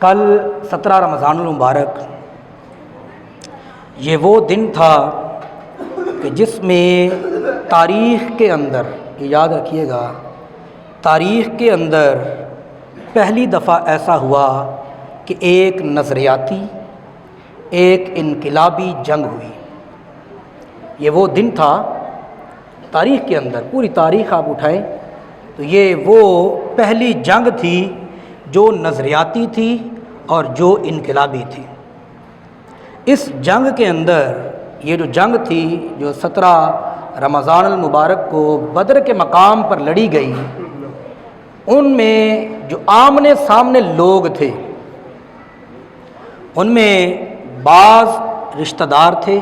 کل 17 رمضان المبارک یہ وہ دن تھا کہ جس میں تاریخ کے اندر، یہ یاد رکھیے گا، تاریخ کے اندر پہلی دفعہ ایسا ہوا کہ ایک نظریاتی، ایک انقلابی جنگ ہوئی۔ یہ وہ دن تھا تاریخ کے اندر، پوری تاریخ آپ اٹھائیں تو یہ وہ پہلی جنگ تھی جو نظریاتی تھی اور جو انقلابی تھی۔ اس جنگ کے اندر، یہ جو جنگ تھی جو 17 رمضان المبارک کو بدر کے مقام پر لڑی گئی، ان میں جو آمنے سامنے لوگ تھے ان میں بعض رشتہ دار تھے،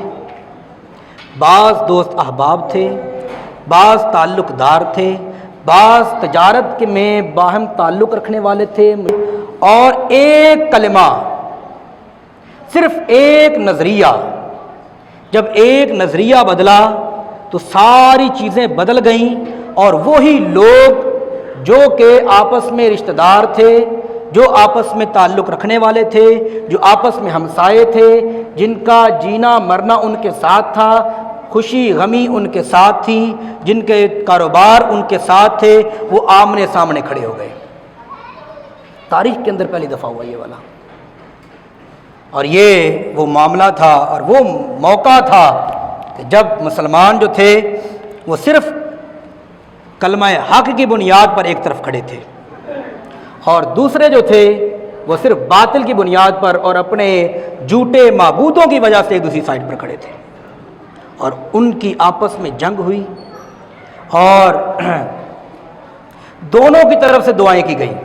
بعض دوست احباب تھے، بعض تعلق دار تھے، بعض تجارت کے میں باہم تعلق رکھنے والے تھے، اور ایک کلمہ، صرف ایک نظریہ، جب ایک نظریہ بدلا تو ساری چیزیں بدل گئیں، اور وہی لوگ جو کہ آپس میں رشتہ دار تھے، جو آپس میں تعلق رکھنے والے تھے، جو آپس میں ہمسائے تھے، جن کا جینا مرنا ان کے ساتھ تھا، خوشی غمی ان کے ساتھ تھی، جن کے کاروبار ان کے ساتھ تھے، وہ آمنے سامنے کھڑے ہو گئے۔ تاریخ کے اندر پہلی دفعہ ہوا یہ والا، اور یہ وہ معاملہ تھا اور وہ موقع تھا کہ جب مسلمان جو تھے وہ صرف کلمہ حق کی بنیاد پر ایک طرف کھڑے تھے، اور دوسرے جو تھے وہ صرف باطل کی بنیاد پر اور اپنے جھوٹے معبودوں کی وجہ سے ایک دوسری سائڈ پر کھڑے تھے، اور ان کی آپس میں جنگ ہوئی، اور دونوں کی طرف سے دعائیں کی گئیں۔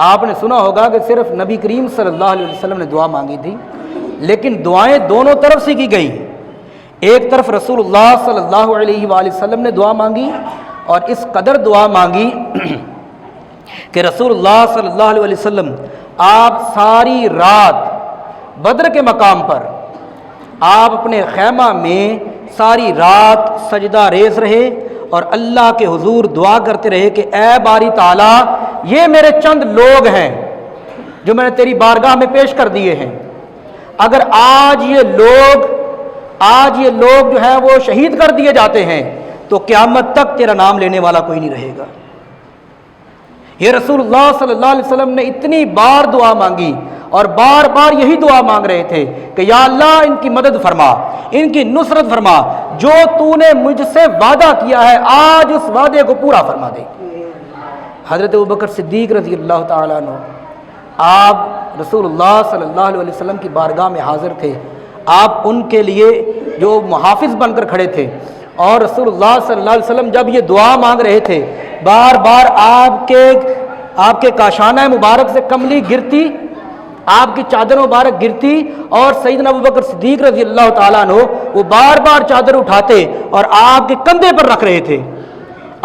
آپ نے سنا ہوگا کہ صرف نبی کریم صلی اللہ علیہ وسلم نے دعا مانگی تھی، لیکن دعائیں دونوں طرف سے کی گئیں۔ ایک طرف رسول اللہ صلی اللہ علیہ وآلہ وسلم نے دعا مانگی، اور اس قدر دعا مانگی کہ رسول اللہ صلی اللہ علیہ وسلم آپ ساری رات بدر کے مقام پر آپ اپنے خیمہ میں ساری رات سجدہ ریز رہے، اور اللہ کے حضور دعا کرتے رہے کہ اے باری تعالیٰ، یہ میرے چند لوگ ہیں جو میں نے تیری بارگاہ میں پیش کر دیے ہیں، اگر آج یہ لوگ جو ہے وہ شہید کر دیے جاتے ہیں تو قیامت تک تیرا نام لینے والا کوئی نہیں رہے گا۔ یہ رسول اللہ صلی اللہ علیہ وسلم نے اتنی بار دعا مانگی، اور بار بار یہی دعا مانگ رہے تھے کہ یا اللہ ان کی مدد فرما، ان کی نصرت فرما، جو تو نے مجھ سے وعدہ کیا ہے آج اس وعدے کو پورا فرما دے۔ حضرت ابوبکر صدیق رضی اللہ تعالیٰ عنہ، آپ رسول اللہ صلی اللہ علیہ وسلم کی بارگاہ میں حاضر تھے، آپ ان کے لیے جو محافظ بن کر کھڑے تھے، اور رسول اللہ صلی اللہ علیہ وسلم جب یہ دعا مانگ رہے تھے، بار بار آپ کے کاشانہ مبارک سے کملی گرتی، آپ کی چادر مبارک گرتی، اور سیدنا ابوبکر صدیق رضی اللہ تعالیٰ عنہ وہ بار بار چادر اٹھاتے اور آپ کے کندھے پر رکھ رہے تھے۔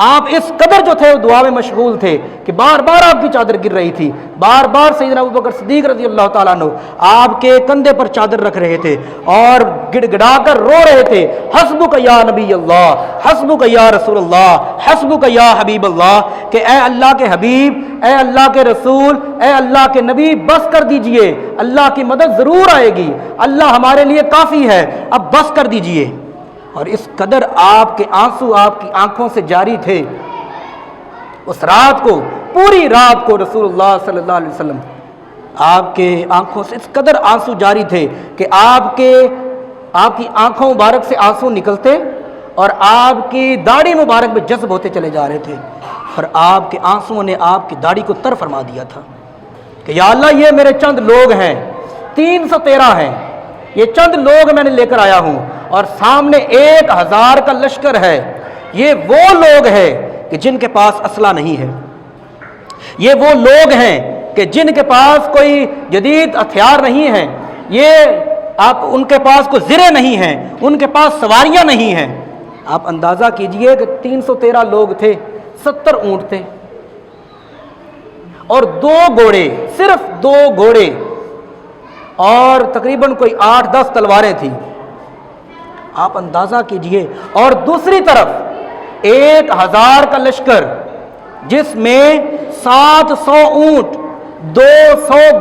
آپ اس قدر جو تھے وہ دعا میں مشغول تھے کہ بار بار آپ کی چادر گر رہی تھی، بار بار سیدنا ابوبکر صدیق رضی اللہ تعالیٰ عنہ آپ کے کندھے پر چادر رکھ رہے تھے اور گڑ گڑا کر رو رہے تھے، حسبک یا نبی اللہ، حسبک یا رسول اللہ، حسبک یا حبیب اللہ، کہ اے اللہ کے حبیب، اے اللہ کے رسول، اے اللہ کے نبی، بس کر دیجئے، اللہ کی مدد ضرور آئے گی، اللہ ہمارے لیے کافی ہے، اب بس کر دیجئے۔ اور اس قدر آپ کے آنسو آپ کی آنکھوں سے جاری تھے، اس رات کو، پوری رات کو رسول اللہ صلی اللہ علیہ وسلم آپ کے آنکھوں سے اس قدر آنسو جاری تھے کہ آپ کی آنکھوں مبارک سے آنسو نکلتے اور آپ کی داڑھی مبارک میں جذب ہوتے چلے جا رہے تھے، اور آپ کے آنسوؤں نے آپ کی داڑھی کو تر فرما دیا تھا کہ یا اللہ یہ میرے چند لوگ ہیں، 313 ہیں، یہ چند لوگ میں نے لے کر آیا ہوں، اور سامنے 1000 کا لشکر ہے، یہ وہ لوگ ہیں کہ جن کے پاس اسلحہ نہیں ہے، یہ وہ لوگ ہیں کہ جن کے پاس کوئی جدید ہتھیار نہیں ہیں، ان کے پاس کوئی زرے نہیں ہیں، ان کے پاس سواریاں نہیں ہیں۔ آپ اندازہ کیجئے کہ 313 لوگ تھے، 70 اونٹ تھے، اور 2 گھوڑے، صرف 2 گھوڑے، اور تقریباً کوئی 8-10 تلواریں تھیں۔ آپ اندازہ کیجئے، اور دوسری طرف 1000 کا لشکر جس میں 700 اونٹ 200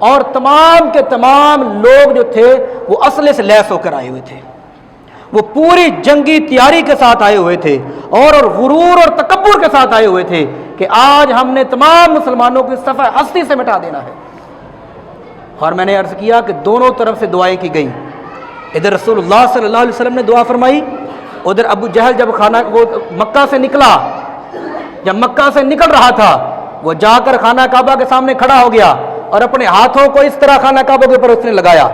اور تمام کے تمام لوگ جو تھے وہ اسلحے سے لیس ہو کر آئے ہوئے تھے، وہ پوری جنگی تیاری کے ساتھ آئے ہوئے تھے اور غرور اور تکبر کے ساتھ آئے ہوئے تھے کہ آج ہم نے تمام مسلمانوں کی صفحہ ہستی سے مٹا دینا ہے۔ اور میں نے عرض کیا کہ دونوں طرف سے دعائیں کی گئیں، ادھر رسول اللہ صلی اللہ علیہ وسلم نے دعا فرمائی، ادھر ابو جہل جب مکہ سے نکلا، جب مکہ سے نکل رہا تھا وہ جا کر خانہ کعبہ کے سامنے کھڑا ہو گیا اور اپنے ہاتھوں کو اس طرح خانہ کعبہ کے اوپر اس نے لگایا۔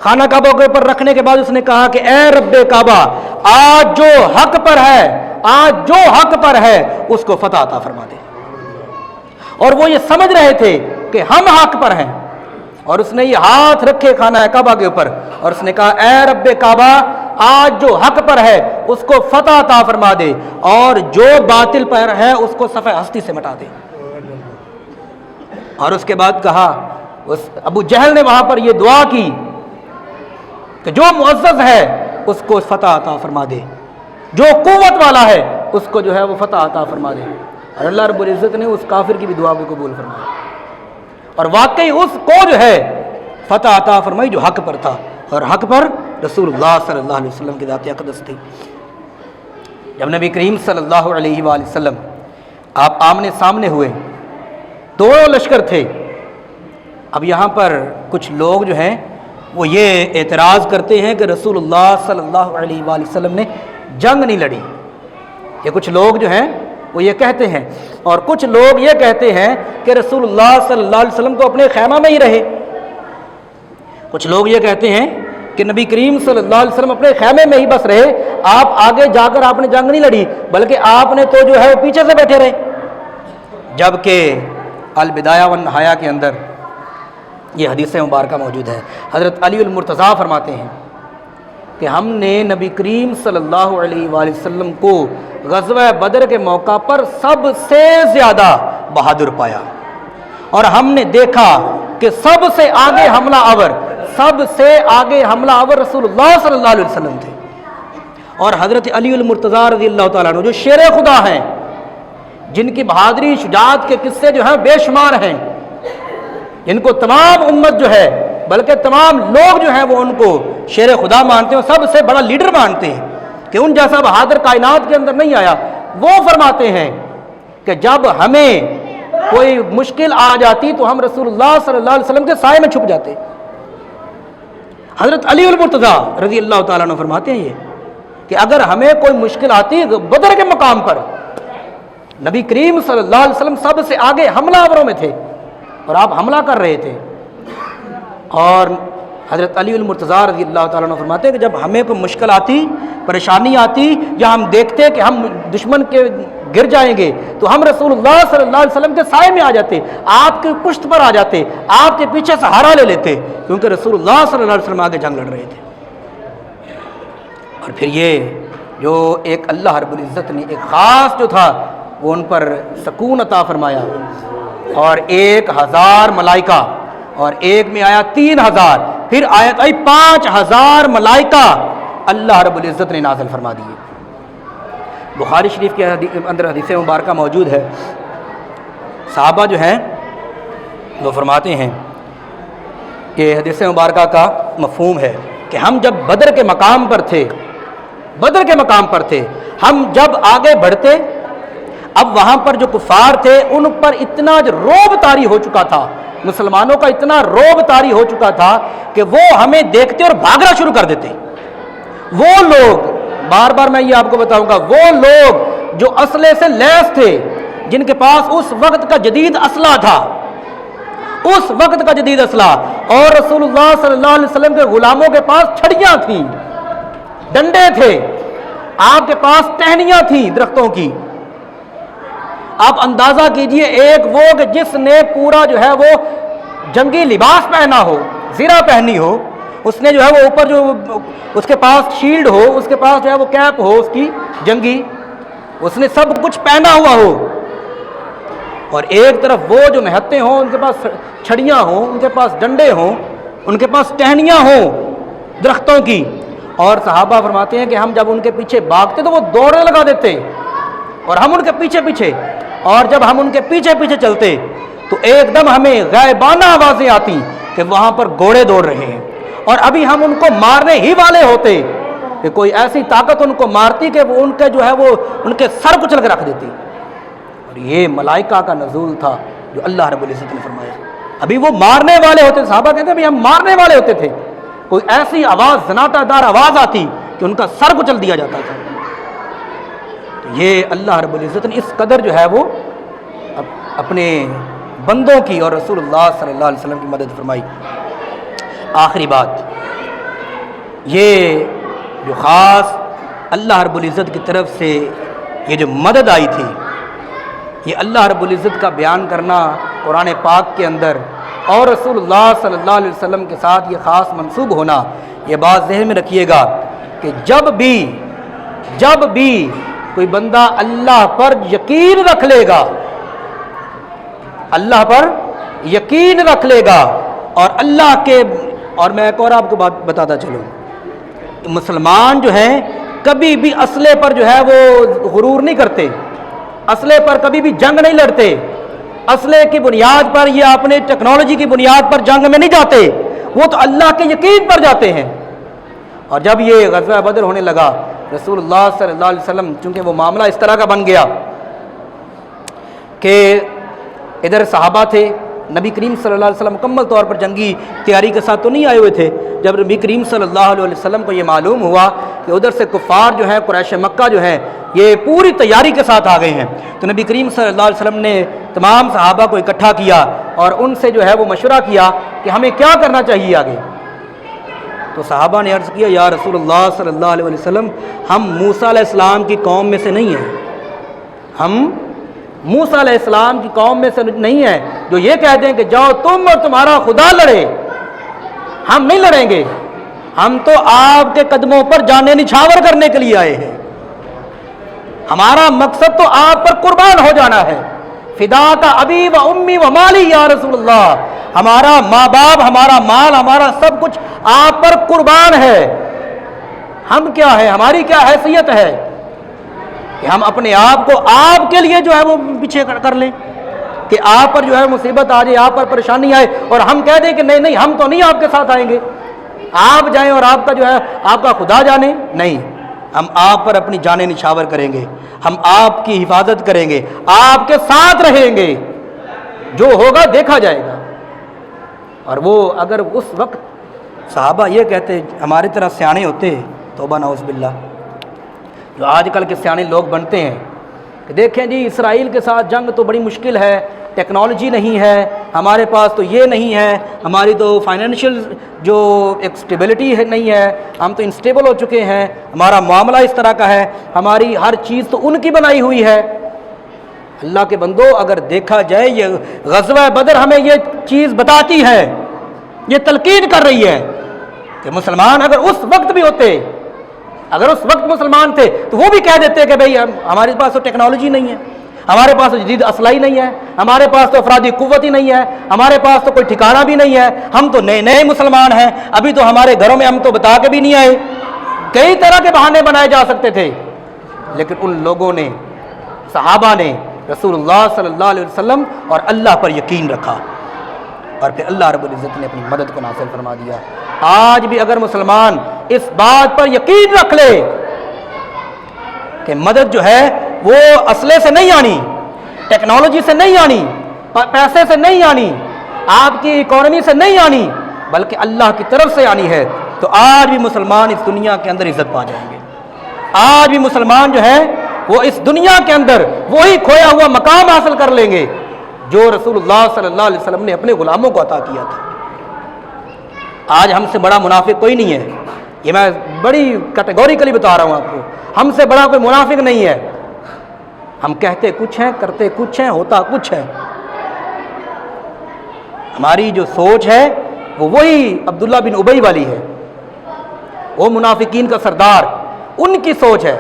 خانہ کعبہ کے اوپر رکھنے کے بعد اس نے کہا کہ اے رب کعبہ، آج جو حق پر ہے، آج جو حق پر ہے اس کو فتح عطا فرما دے۔ اور وہ یہ سمجھ رہے تھے کہ ہم حق پر ہیں، اور اس نے یہ ہاتھ رکھے خانہ کعبہ کے اوپر اور اس نے کہا اے رب کعبہ، آج جو حق پر ہے اس کو فتح عطا فرما دے اور جو باطل پر ہے اس کو صفحہ ہستی سے مٹا دے۔ اور اس کے بعد کہا، اس ابو جہل نے وہاں پر یہ دعا کی کہ جو معزز ہے اس کو فتح عطا فرما دے، جو قوت والا ہے اس کو جو ہے وہ فتح عطا فرما دے۔ اور اللہ رب العزت نے اس کافر کی بھی دعا کو قبول فرمایا، اور واقعی اس کو جو ہے فتح عطا فرمائی جو حق پر تھا، اور حق پر رسول اللہ صلی اللہ علیہ وسلم کی ذات اقدس تھی۔ جب نبی کریم صلی اللہ علیہ وآلہ وسلم آپ آمنے سامنے ہوئے، دونوں لشکر تھے۔ اب یہاں پر کچھ لوگ جو ہیں وہ یہ اعتراض کرتے ہیں کہ رسول اللہ صلی اللہ علیہ وآلہ وسلم نے جنگ نہیں لڑی، یہ کچھ لوگ جو ہیں وہ یہ کہتے ہیں، اور کچھ لوگ یہ کہتے ہیں کہ رسول اللہ صلی اللہ علیہ وسلم تو اپنے خیمہ میں ہی رہے۔ کچھ لوگ یہ کہتے ہیں کہ نبی کریم صلی اللہ علیہ وسلم اپنے خیمے میں ہی بس رہے، آپ آگے جا کر آپ نے جنگ نہیں لڑی، بلکہ آپ نے تو جو ہے وہ پیچھے سے بیٹھے رہے۔ جبکہ البدایہ والنہایہ کے اندر یہ حدیث مبارکہ موجود ہے، حضرت علی المرتضیٰ فرماتے ہیں کہ ہم نے نبی کریم صلی اللہ علیہ وآلہ وسلم کو غزوہ بدر کے موقع پر سب سے زیادہ بہادر پایا، اور ہم نے دیکھا کہ سب سے آگے حملہ آور، سب سے آگے حملہ آور رسول اللہ صلی اللہ علیہ وسلم تھے۔ اور حضرت علی المرتضیٰ رضی اللہ تعالیٰ عنہ جو شیر خدا ہیں، جن کی بہادری شجاعت کے قصے جو ہیں بے شمار ہیں، جن کو تمام امت جو ہے بلکہ تمام لوگ جو ہیں وہ ان کو شیر خدا مانتے ہیں، سب سے بڑا لیڈر مانتے ہیں کہ ان جیسا بہادر کائنات کے اندر نہیں آیا، وہ فرماتے ہیں کہ جب ہمیں کوئی مشکل آ جاتی تو ہم رسول اللہ صلی اللہ علیہ وسلم کے سائے میں چھپ جاتے۔ حضرت علی المرتضیٰ رضی اللہ تعالیٰ عنہ فرماتے ہیں یہ کہ اگر ہمیں کوئی مشکل آتی بدر کے مقام پر، نبی کریم صلی اللہ علیہ وسلم سب سے آگے حملہ آوروں میں تھے اور آپ حملہ کر رہے تھے، اور حضرت علی المرتضیٰ رضی اللہ تعالیٰ عنہ فرماتے ہیں کہ جب ہمیں کوئی مشکل آتی، پریشانی آتی، یا ہم دیکھتے کہ ہم دشمن کے گر جائیں گے تو ہم رسول اللہ صلی اللہ علیہ وسلم کے سائے میں آ جاتے، آپ کے پشت پر آ جاتے، آپ کے پیچھے سہارا لے لیتے، کیونکہ رسول اللہ صلی اللہ علیہ وسلم آگے جنگ لڑ رہے تھے۔ اور پھر یہ جو ایک اللہ رب العزت نے ایک خاص جو تھا وہ ان پر سکون عطا فرمایا، اور 1000 ملائکہ، اور ایک میں آیا 3000، پھر آیت آئی 5000 ملائکہ اللہ رب العزت نے نازل فرما دیے۔ بخاری شریف کے اندر حدیث مبارکہ موجود ہے، صحابہ جو ہیں وہ فرماتے ہیں کہ حدیث مبارکہ کا مفہوم ہے کہ ہم جب بدر کے مقام پر تھے، بدر کے مقام پر تھے، ہم جب آگے بڑھتے، اب وہاں پر جو کفار تھے ان پر اتنا جو روب طاری ہو چکا تھا، مسلمانوں کا اتنا روب طاری ہو چکا تھا کہ وہ ہمیں دیکھتے اور بھاگنا شروع کر دیتے۔ وہ لوگ، بار بار میں یہ آپ کو بتاؤں گا، وہ لوگ جو اسلحے سے لیس تھے، جن کے پاس اس وقت کا جدید اسلحہ تھا، اس وقت کا جدید اسلحہ، اور رسول اللہ صلی اللہ علیہ وسلم کے غلاموں کے پاس چھڑیاں تھیں، ڈنڈے تھے، آپ کے پاس ٹہنیاں تھیں درختوں کی۔ آپ اندازہ کیجئے ایک وہ کہ جس نے پورا جو ہے وہ جنگی لباس پہنا ہو، زرہ پہنی ہو، اس نے جو ہے وہ اوپر جو اس کے پاس شیلڈ ہو، اس کے پاس جو ہے وہ کیپ ہو اس کی جنگی، اس نے سب کچھ پہنا ہوا ہو، اور ایک طرف وہ جو نہتے ہوں، ان کے پاس چھڑیاں ہوں، ان کے پاس ڈنڈے ہوں، ان کے پاس ٹہنیاں ہوں درختوں کی، اور صحابہ فرماتے ہیں کہ ہم جب ان کے پیچھے بھاگتے تو وہ دوڑنے لگا دیتے، اور ہم ان کے پیچھے پیچھے، اور جب ہم ان کے پیچھے پیچھے چلتے تو ایک دم ہمیں غائبانہ آوازیں آتی کہ وہاں پر گھوڑے دوڑ رہے ہیں، اور ابھی ہم ان کو مارنے ہی والے ہوتے کہ کوئی ایسی طاقت ان کو مارتی کہ وہ ان کے جو ہے وہ ان کے سر کچل کے رکھ دیتی۔ اور یہ ملائکہ کا نزول تھا جو اللہ رب العزت نے فرمایا۔ ابھی وہ مارنے والے ہوتے، صحابہ کہتے ہیں ابھی ہم مارنے والے ہوتے تھے، کوئی ایسی آواز زناٹہ دار آواز آتی کہ ان کا سر کچل دیا جاتا تھا۔ تو یہ اللہ رب العزت نے اس قدر جو ہے وہ اپنے بندوں کی اور رسول اللہ صلی اللہ علیہ وسلم کی مدد فرمائی۔ آخری بات، یہ جو خاص اللہ رب العزت کی طرف سے یہ جو مدد آئی تھی، یہ اللہ رب العزت کا بیان کرنا قرآن پاک کے اندر اور رسول اللہ صلی اللہ علیہ وسلم کے ساتھ یہ خاص منسوب ہونا، یہ بات ذہن میں رکھیے گا کہ جب بھی کوئی بندہ اللہ پر یقین رکھ لے گا، اللہ پر یقین رکھ لے گا اور اللہ کے، اور میں ایک اور آپ کو بات بتاتا چلوں، مسلمان جو ہیں کبھی بھی اسلحے پر جو ہے وہ غرور نہیں کرتے، اسلحے پر کبھی بھی جنگ نہیں لڑتے، اسلحے کی بنیاد پر یا اپنے ٹیکنالوجی کی بنیاد پر جنگ میں نہیں جاتے، وہ تو اللہ کے یقین پر جاتے ہیں۔ اور جب یہ غزوہ بدر ہونے لگا، رسول اللہ صلی اللہ علیہ وسلم، چونکہ وہ معاملہ اس طرح کا بن گیا کہ ادھر صحابہ تھے، نبی کریم صلی اللہ علیہ وسلم مکمل طور پر جنگی تیاری کے ساتھ تو نہیں آئے ہوئے تھے۔ جب نبی کریم صلی اللہ علیہ وسلم کو یہ معلوم ہوا کہ ادھر سے کفار جو ہیں، قریش مکہ جو ہیں، یہ پوری تیاری کے ساتھ آ گئے ہیں، تو نبی کریم صلی اللہ علیہ وسلم نے تمام صحابہ کو اکٹھا کیا اور ان سے جو ہے وہ مشورہ کیا کہ ہمیں کیا کرنا چاہیے آگے۔ تو صحابہ نے عرض کیا، یا رسول اللہ صلی اللہ علیہ وسلم، ہم موسیٰ علیہ السلام کی قوم میں سے نہیں ہیں، ہم موسیٰ علیہ السلام کی قوم میں سے نہیں ہیں جو یہ کہہ دیں کہ جاؤ تم اور تمہارا خدا لڑے، ہم نہیں لڑیں گے، ہم تو آپ کے قدموں پر جانیں نچھاور کرنے کے لیے آئے ہیں، ہمارا مقصد تو آپ پر قربان ہو جانا ہے، فدا کا ابی و امی و مالی یا رسول اللہ، ہمارا ماں باپ، ہمارا مال، ہمارا سب کچھ آپ پر قربان ہے، ہم کیا ہے، ہماری کیا حیثیت ہے کہ ہم اپنے آپ کو آپ کے لیے جو ہے وہ پیچھے کر لیں، کہ آپ پر جو ہے مصیبت آ جائے، آپ پر پریشانی آئے اور ہم کہہ دیں کہ نہیں نہیں ہم تو نہیں آپ کے ساتھ آئیں گے، آپ جائیں اور آپ کا جو ہے آپ کا خدا جانے، نہیں، ہم آپ پر اپنی جانیں نچھاور کریں گے، ہم آپ کی حفاظت کریں گے، آپ کے ساتھ رہیں گے، جو ہوگا دیکھا جائے گا۔ اور وہ اگر اس وقت صحابہ یہ کہتے ہماری طرح سیانے ہوتے، توبہ نعوذ باللہ، جو آج کل کے سیانے لوگ بنتے ہیں کہ دیکھیں جی اسرائیل کے ساتھ جنگ تو بڑی مشکل ہے، ٹیکنالوجی نہیں ہے ہمارے پاس، تو یہ نہیں ہے ہماری، تو فائنینشیل جو ایک اسٹیبلٹی ہے نہیں ہے، ہم تو انسٹیبل ہو چکے ہیں، ہمارا معاملہ اس طرح کا ہے، ہماری ہر چیز تو ان کی بنائی ہوئی ہے۔ اللہ کے بندو، اگر دیکھا جائے یہ غزوہ بدر ہمیں یہ چیز بتاتی ہے، یہ تلقین کر رہی ہے کہ مسلمان اگر اس وقت بھی ہوتے، اگر اس وقت مسلمان تھے تو وہ بھی کہہ دیتے کہ بھئی ہمارے پاس تو ٹیکنالوجی نہیں ہے، ہمارے پاس تو جدید اسلحہ ہی نہیں ہے، ہمارے پاس تو افرادی قوت ہی نہیں ہے، ہمارے پاس تو کوئی ٹھکانہ بھی نہیں ہے، ہم تو نئے نئے مسلمان ہیں، ابھی تو ہمارے گھروں میں ہم تو بتا کے بھی نہیں آئے۔ کئی طرح کے بہانے بنائے جا سکتے تھے، لیکن ان لوگوں نے، صحابہ نے رسول اللہ صلی اللہ علیہ وسلم اور اللہ پر یقین رکھا، اور پھر اللہ رب العزت نے اپنی مدد کو ناصل فرما دیا۔ آج بھی اگر مسلمان اس بات پر یقین رکھ لے کہ مدد جو ہے وہ اسلحے سے نہیں آنی، ٹیکنالوجی سے نہیں آنی، پیسے سے نہیں آنی، آپ کی اکانومی سے نہیں آنی، بلکہ اللہ کی طرف سے آنی ہے، تو آج بھی مسلمان اس دنیا کے اندر عزت پا جائیں گے۔ آج بھی مسلمان جو ہے وہ اس دنیا کے اندر وہی کھویا ہوا مقام حاصل کر لیں گے جو رسول اللہ صلی اللہ علیہ وسلم نے اپنے غلاموں کو عطا کیا تھا۔ آج ہم سے بڑا منافق کوئی نہیں ہے، یہ میں بڑی کیٹیگوریکلی بتا رہا ہوں آپ کو، ہم سے بڑا کوئی منافق نہیں ہے، ہم کہتے کچھ ہیں، کرتے کچھ ہیں، ہوتا کچھ ہے۔ ہماری جو سوچ ہے وہ وہی عبداللہ بن ابی والی ہے، وہ منافقین کا سردار، ان کی سوچ ہے،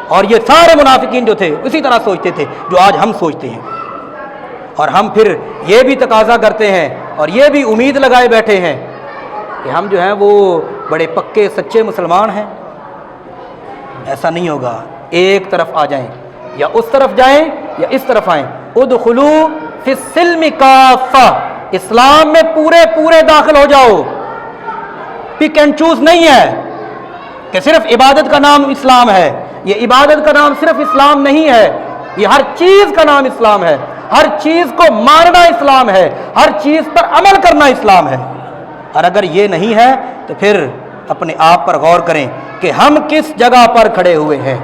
اور یہ سارے منافقین جو تھے اسی طرح سوچتے تھے جو آج ہم سوچتے ہیں، اور ہم پھر یہ بھی تقاضا کرتے ہیں اور یہ بھی امید لگائے بیٹھے ہیں کہ ہم جو ہیں وہ بڑے پکے سچے مسلمان ہیں۔ ایسا نہیں ہوگا، ایک طرف آ جائیں، یا اس طرف جائیں یا اس طرف آئیں، ادخلوا فی السلم کافہ، اسلام میں پورے پورے داخل ہو جاؤ، پک اینڈ چوز نہیں ہے کہ صرف عبادت کا نام اسلام ہے، یہ عبادت کا نام صرف اسلام نہیں ہے، یہ ہر چیز کا نام اسلام ہے، ہر چیز کو ماننا اسلام ہے، ہر چیز پر عمل کرنا اسلام ہے۔ اور اگر یہ نہیں ہے تو پھر اپنے آپ پر غور کریں کہ ہم کس جگہ پر کھڑے ہوئے ہیں۔